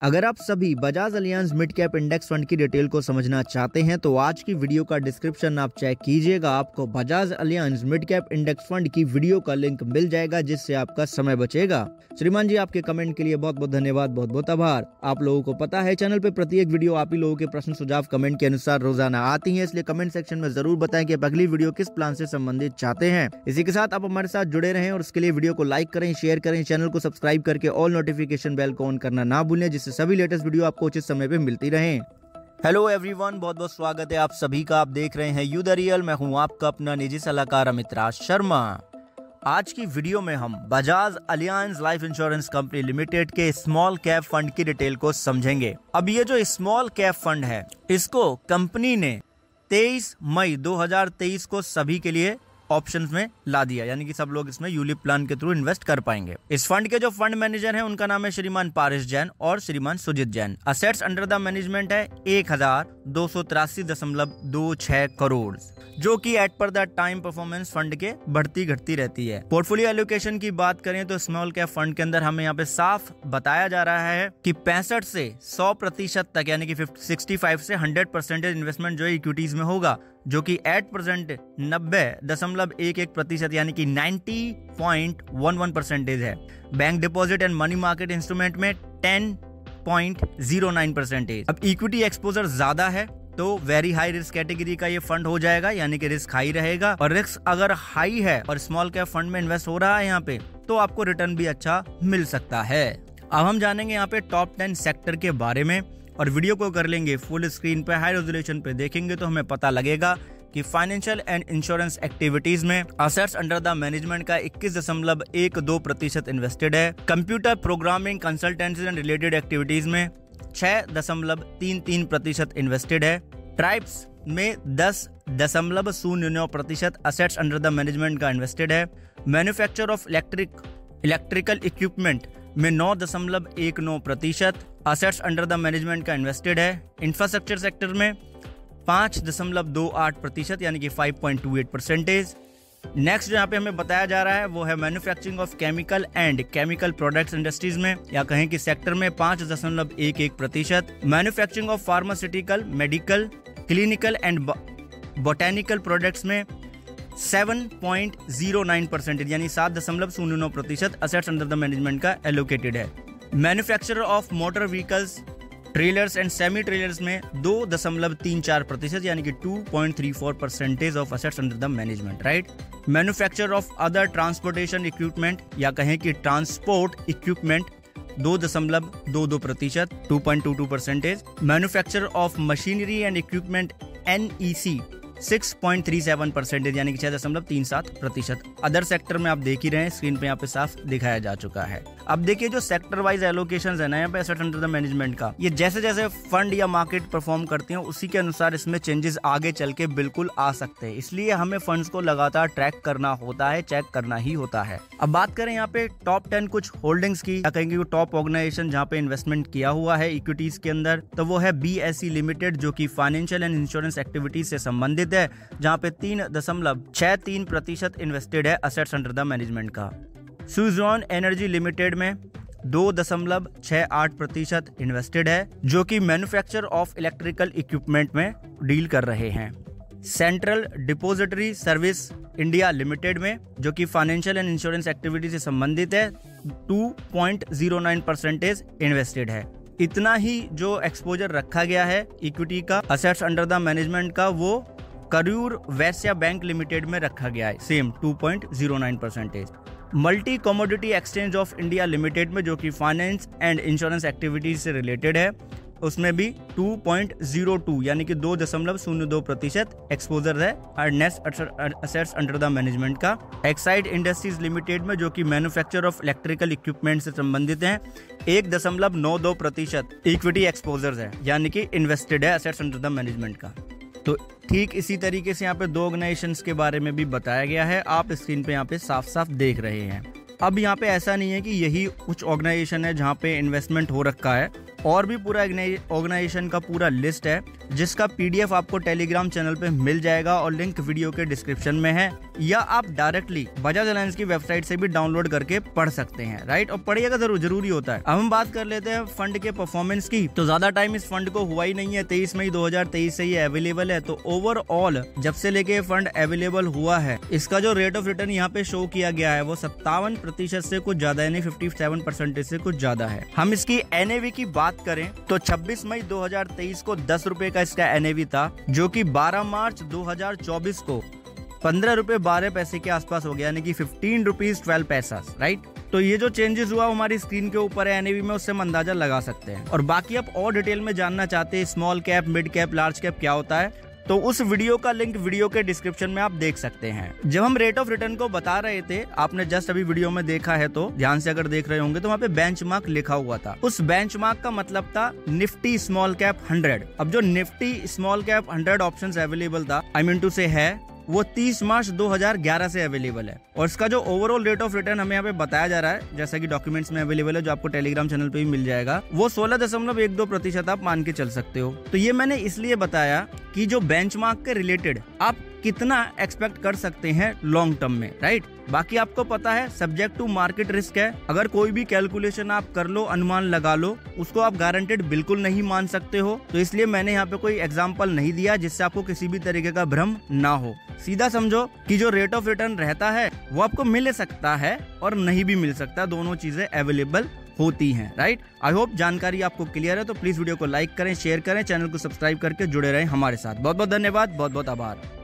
अगर आप सभी Bajaj Allianz mid cap index fund की डिटेल को समझना चाहते हैं तो आज की वीडियो का डिस्क्रिप्शन आप चेक कीजिएगा। आपको Bajaj Allianz mid cap index fund की वीडियो का लिंक मिल जाएगा, जिससे आपका समय बचेगा। श्रीमान जी, आपके कमेंट के लिए बहुत बहुत धन्यवाद, बहुत बहुत आभार। आप लोगों को पता है चैनल पे प्रत्येक वीडियो आप ही लोगों के प्रश्न सुझाव कमेंट के अनुसार रोजाना आती है, इसलिए कमेंट सेक्शन में जरूर बताएं कि आप अगली वीडियो किस प्लान से संबंधित चाहते हैं। इसी के साथ आप हमारे साथ जुड़े रहें और उसके लिए वीडियो को लाइक करें, शेयर करें, चैनल को सब्सक्राइब करके ऑल नोटिफिकेशन बेल को ऑन करना ना भूलें, जिससे सभी लेटेस्ट वीडियो आपको उचित समय पे मिलती रहें। हेलो एवरीवन, बहुत बहुत स्वागत है आप सभी का। आप देख रहे हैं यू द रियल। मैं हूं आपका अपना निजी सलाहकार अमित राज शर्मा। आज की वीडियो में हम Bajaj Allianz life insurance company limited के स्मॉल कैप फंड की डिटेल को समझेंगे। अब ये जो स्मॉल कैप फंड है, इसको कंपनी ने 23 मई 2023 को सभी के लिए ऑप्शंस में ला दिया, यानी कि सब लोग इसमें यूलिप प्लान के थ्रू इन्वेस्ट कर पाएंगे। इस फंड के जो फंड मैनेजर हैं उनका नाम है श्रीमान पारिश जैन और श्रीमान Sujit Jain. Assets under the management है 1283.26 करोड़, जो कि एट पर द टाइम परफॉर्मेंस फंड के बढ़ती घटती रहती है। पोर्टफोलियो एलोकेशन की बात करें तो स्मॉल कैप फंड के अंदर हमें यहाँ पे साफ बताया जा रहा है कि 65 से 100% तक, यानी कि 65 से 100% इन्वेस्टमेंट जो है इक्विटीज में होगा, जो कि 8% 90.11% यानी कि 90.11% है। Bank deposit and money market instrument में 10.09%। अब इक्विटी एक्सपोजर ज्यादा है तो वेरी हाई रिस्क कैटेगरी का ये फंड हो जाएगा, यानी कि रिस्क हाई रहेगा। और रिस्क अगर हाई है और स्मॉल कैप फंड में इन्वेस्ट हो रहा है यहाँ पे, तो आपको रिटर्न भी अच्छा मिल सकता है। अब हम जानेंगे यहाँ पे टॉप 10 सेक्टर के बारे में और वीडियो को कर लेंगे फुल स्क्रीन पे, हाई रेजोल्यूशन पे देखेंगे तो हमें पता लगेगा कि फाइनेंशियल एंड इंश्योरेंस एक्टिविटीज में असेट्स अंडर द मैनेजमेंट का 21.12% इन्वेस्टेड है। Computer programming, consultancy and related activities में 6.33% इन्वेस्टेड है। ट्राइब्स में 10.09% असेट्स अंडर द मैनेजमेंट का इन्वेस्टेड है। मैन्युफैक्चर ऑफ इलेक्ट्रिकल इक्विपमेंट में 9.19% असेट्स अंडर द मैनेजमेंट का इन्वेस्टेड है। इंफ्रास्ट्रक्चर सेक्टर में 5.28% यानी कि 5.28%। नेक्स्ट जो यहाँ पे हमें बताया जा रहा है वो है manufacturing of chemical and chemical products industries में, या कहें कि सेक्टर में 5.11%। Manufacturing of pharmaceutical, medical, clinical and botanical products में 7.09% यानी 7.09% असेट्स अंडर द मैनेजमेंट का एलोकेटेड है। Manufacturer of motor vehicles, trailers and semi trailers में 2.34% यानी कि 2.34% of assets under the management, right. Manufacture of other transportation equipment, या कहें कि transport equipment 2.22%, 2.22%। Manufacture of machinery and equipment NEC 6.37% यानी कि 6.37%। अदर सेक्टर में आप देख ही रहे हैं, स्क्रीन पे यहाँ पे साफ दिखाया जा चुका है। अब देखिए जो सेक्टर वाइज एलोकेशन है ना यहाँ पे एसेट अंडर द मैनेजमेंट का, ये जैसे जैसे फंड या मार्केट परफॉर्म करते हैं उसी के अनुसार इसमें चेंजेस आगे चल के बिल्कुल आ सकते हैं। इसलिए हमें फंड्स को लगातार ट्रैक करना होता है, चेक करना ही होता है। अब बात करें यहाँ पे टॉप 10 कुछ होल्डिंग्स की, या कहेंगे टॉप ऑर्गेनाइजेशन जहाँ पे इन्वेस्टमेंट किया हुआ है इक्विटीज के अंदर, तो वो है BSE लिमिटेड, जो की फाइनेंशियल एंड इंश्योरेंस एक्टिविटीज से संबंधित है, जहाँ पे 3.63% इन्वेस्टेड है असेट्स अंडर द मैनेजमेंट का। सुज़लॉन एनर्जी लिमिटेड में 2.68% इन्वेस्टेड है, जो कि मैन्युफैक्चर ऑफ इलेक्ट्रिकल इक्विपमेंट में डील कर रहे हैं। Central depository service India limited में, जो कि फाइनेंशियल एंड इंश्योरेंस एक्टिविटी से संबंधित है, 2.09% इन्वेस्टेड है। इतना ही जो एक्सपोजर रखा गया है इक्विटी का असेट्स अंडर द मैनेजमेंट का, वो करूर वैश्य बैंक लिमिटेड में रखा गया है, same 2.09%। Multi commodity exchange of India limited में, जो कि फाइनेंस एंड इंश्योरेंस एक्टिविटीज से रिलेटेड है, उसमें भी 2.02 यानी कि 2.02% एक्सपोजर है असेट्स अंडर द मैनेजमेंट का। एक्साइड इंडस्ट्रीज लिमिटेड में, जो कि मैन्युफैक्चर ऑफ इलेक्ट्रिकल इक्विपमेंट से संबंधित है, 1.92% इक्विटी एक्सपोजर है, यानी कि इन्वेस्टेड है असेट्स अंडर द मैनेजमेंट का। तो ठीक इसी तरीके से यहाँ पे 2 ऑर्गेनाइजेशंस के बारे में भी बताया गया है, आप स्क्रीन पे यहाँ पे साफ साफ देख रहे हैं। अब यहाँ पे ऐसा नहीं है कि यही कुछ ऑर्गेनाइजेशन है जहाँ पे इन्वेस्टमेंट हो रखा है, और भी पूरा ऑर्गेनाइजेशन का पूरा लिस्ट है, जिसका PDF आपको टेलीग्राम चैनल पे मिल जाएगा और लिंक वीडियो के डिस्क्रिप्शन में है। या आप डायरेक्टली बजाज अलायंस की वेबसाइट से भी डाउनलोड करके पढ़ सकते हैं, राइट। और पढ़िएगा जरूरी होता है। अब हम बात कर लेते हैं फंड के परफॉर्मेंस की। तो ज्यादा टाइम इस फंड को हुआ ही नहीं है, 23 मई 2023 से ये अवेलेबल है। तो ओवरऑल जब से लेके फंड अवेलेबल हुआ है, इसका जो रेट ऑफ रिटर्न यहाँ पे शो किया गया है वो 57% से कुछ ज्यादा, यानी 57% से कुछ ज्यादा है। हम इसकी NAV की बात करें तो 26 मई 2023 को 10 रुपए का इसका NAV था, जो कि 12 मार्च 2024 को 15 रुपए 12 पैसे के आसपास हो गया, यानी कि 15 रुपीज 12 पैसा, राइट। तो ये जो चेंजेस हुआ हमारी स्क्रीन के ऊपर है NAV में, उससे हम अंदाजा लगा सकते हैं। और बाकी आप और डिटेल में जानना चाहते हैं small cap, mid cap, large cap क्या होता है, तो उस वीडियो का लिंक वीडियो के डिस्क्रिप्शन में आप देख सकते हैं। जब हम रेट ऑफ रिटर्न को बता रहे थे, आपने जस्ट अभी वीडियो में देखा है तो ध्यान से अगर देख रहे होंगे तो वहाँ पे बेंचमार्क लिखा हुआ था। उस बेंचमार्क का मतलब था निफ्टी स्मॉल कैप 100। अब जो Nifty small cap 100 options available था, आई मीन टू से है, वो 30 मार्च 2011 से अवेलेबल है। और इसका जो ओवरऑल रेट ऑफ रिटर्न हमें यहाँ पे बताया जा रहा है, जैसा कि डॉक्यूमेंट्स में अवेलेबल है, जो आपको टेलीग्राम चैनल पे भी मिल जाएगा, वो 16.12% आप मान के चल सकते हो। तो ये मैंने इसलिए बताया कि जो बेंचमार्क के रिलेटेड आप कितना एक्सपेक्ट कर सकते हैं लॉन्ग टर्म में, राइट। बाकी आपको पता है सब्जेक्ट टू मार्केट रिस्क है। अगर कोई भी कैलकुलेशन आप कर लो, अनुमान लगा लो, उसको आप गारंटेड बिल्कुल नहीं मान सकते हो। तो इसलिए मैंने यहाँ पे कोई एग्जांपल नहीं दिया जिससे आपको किसी भी तरीके का भ्रम ना हो। सीधा समझो कि जो रेट ऑफ रिटर्न रहता है वो आपको मिल सकता है और नहीं भी मिल सकता, दोनों चीजें अवेलेबल होती हैं, राइट। आई होप जानकारी आपको क्लियर है। तो प्लीज वीडियो को लाइक करें, शेयर करें, चैनल को सब्सक्राइब करके जुड़े रहें हमारे साथ। बहुत बहुत धन्यवाद, बहुत बहुत आभार।